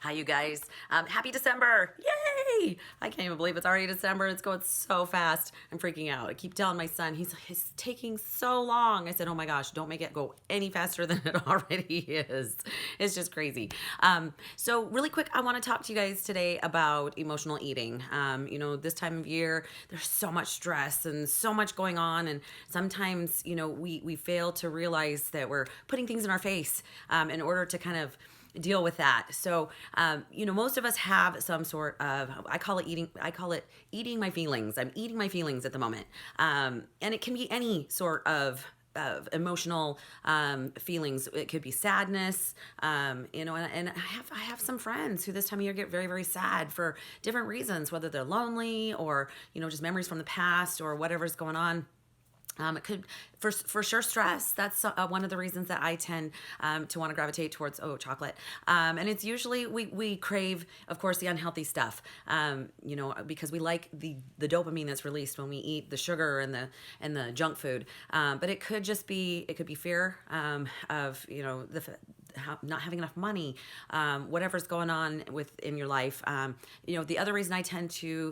Hi, you guys. Happy December. Yay! I can't even believe it's already December. It's going so fast. I'm freaking out. I keep telling my son, he's taking so long. I said, oh my gosh, don't make it go any faster than it already is. It's just crazy. So really quick, I want to talk to you guys today about emotional eating. This time of year, there's so much stress and so much going on. And sometimes, we fail to realize that we're putting things in our face in order to kind of deal with that. So, most of us have some sort of, I call it eating my feelings. I'm eating my feelings at the moment. And it can be any sort of emotional feelings. It could be sadness, and I have some friends who this time of year get very, very sad for different reasons, whether they're lonely or, just memories from the past or whatever's going on. It could, for sure, stress. That's one of the reasons that I tend to want to gravitate towards chocolate. And it's usually we crave, of course, the unhealthy stuff. Because we like the dopamine that's released when we eat the sugar and the junk food. But it could be fear of not having enough money, whatever's going on in your life. The other reason I tend to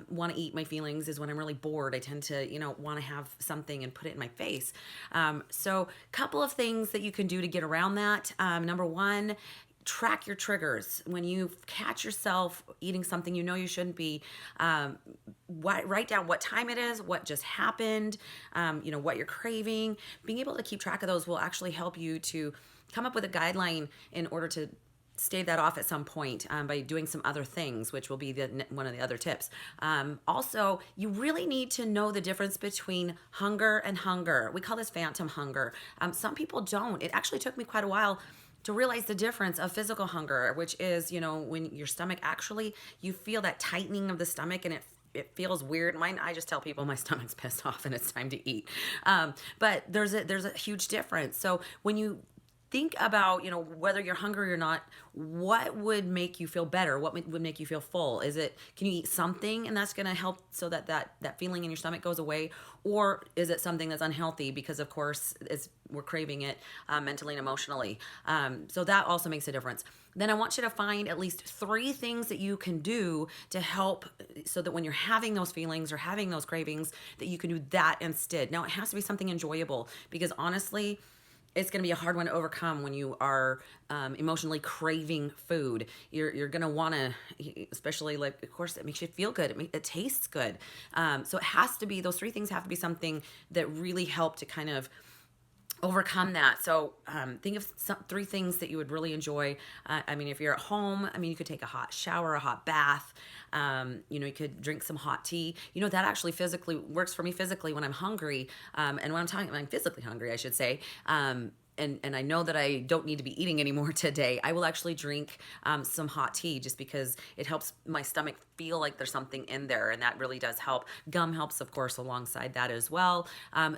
want to eat my feelings is when I'm really bored. I tend to, want to have something and put it in my face. So couple of things that you can do to get around that. Number one, track your triggers. When you catch yourself eating something you shouldn't be, write down what time it is, what just happened, what you're craving. Being able to keep track of those will actually help you to come up with a guideline in order to stave that off at some point by doing some other things, which will be one of the other tips. Also, you really need to know the difference between hunger and hunger. We call this phantom hunger. Some people don't. It actually took me quite a while to realize the difference of physical hunger, which is, when your stomach actually, you feel that tightening of the stomach and it feels weird. I just tell people my stomach's pissed off and it's time to eat. But there's a huge difference. So when you think about, whether you're hungry or not, what would make you feel better? What would make you feel full? Can you eat something and that's going to help so that feeling in your stomach goes away? Or is it something that's unhealthy because, of course, we're craving it mentally and emotionally? So that also makes a difference. Then I want you to find at least 3 things that you can do to help so that when you're having those feelings or having those cravings, that you can do that instead. Now, it has to be something enjoyable because honestly, it's going to be a hard one to overcome when you are emotionally craving food. You're going to want to, especially of course, it makes you feel good. It tastes good. So it has to be, those 3 things have to be something that really help to kind of overcome that. So think of 3 things that you would really enjoy. If you're at home, you could take a hot shower, a hot bath. You could drink some hot tea. That actually physically works for me physically when I'm hungry. And when I'm physically hungry, I should say. And I know that I don't need to be eating anymore today. I will actually drink some hot tea just because it helps my stomach feel like there's something in there, and that really does help. Gum helps, of course, alongside that as well.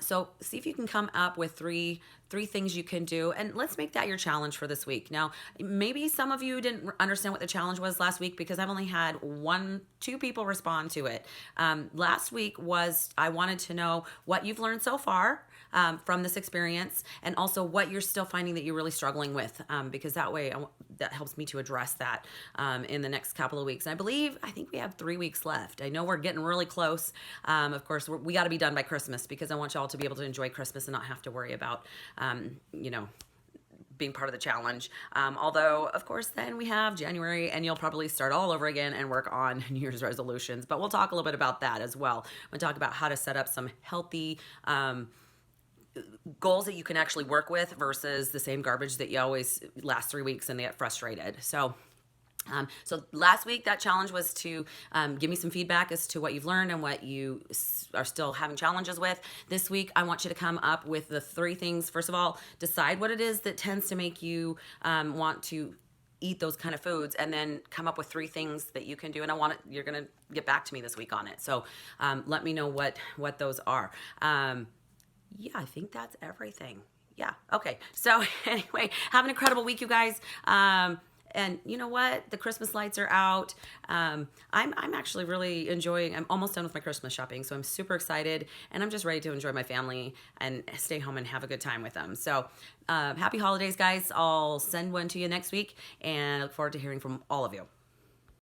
So see if you can come up with three things you can do, and let's make that your challenge for this week. Now, maybe some of you didn't understand what the challenge was last week because I've only had 2 people respond to it. Last week I wanted to know what you've learned so far from this experience, and also what you're still finding that you're really struggling with, because that way that helps me to address that in the next couple of weeks. And I think we have 3 weeks left. I know we're getting really close. Of course, we got to be done by Christmas because I want y'all to be able to enjoy Christmas and not have to worry about, being part of the challenge. Although, of course, then we have January and you'll probably start all over again and work on New Year's resolutions. But we'll talk a little bit about that as well. We'll talk about how to set up some healthy goals that you can actually work with versus the same garbage that you always last 3 weeks and they get frustrated. So last week that challenge was to give me some feedback as to what you've learned and what you are still having challenges with. This week I want you to come up with the 3 things. First of all, decide what it is that tends to make you want to eat those kind of foods, and then come up with 3 things that you can do. And you're going to get back to me this week on it. So let me know what those are. Yeah, I think that's everything. Yeah. Okay. So anyway, have an incredible week, you guys. And you know what? The Christmas lights are out. I'm actually really enjoying. I'm almost done with my Christmas shopping, so I'm super excited, and I'm just ready to enjoy my family and stay home and have a good time with them. So, happy holidays, guys! I'll send one to you next week, and I look forward to hearing from all of you.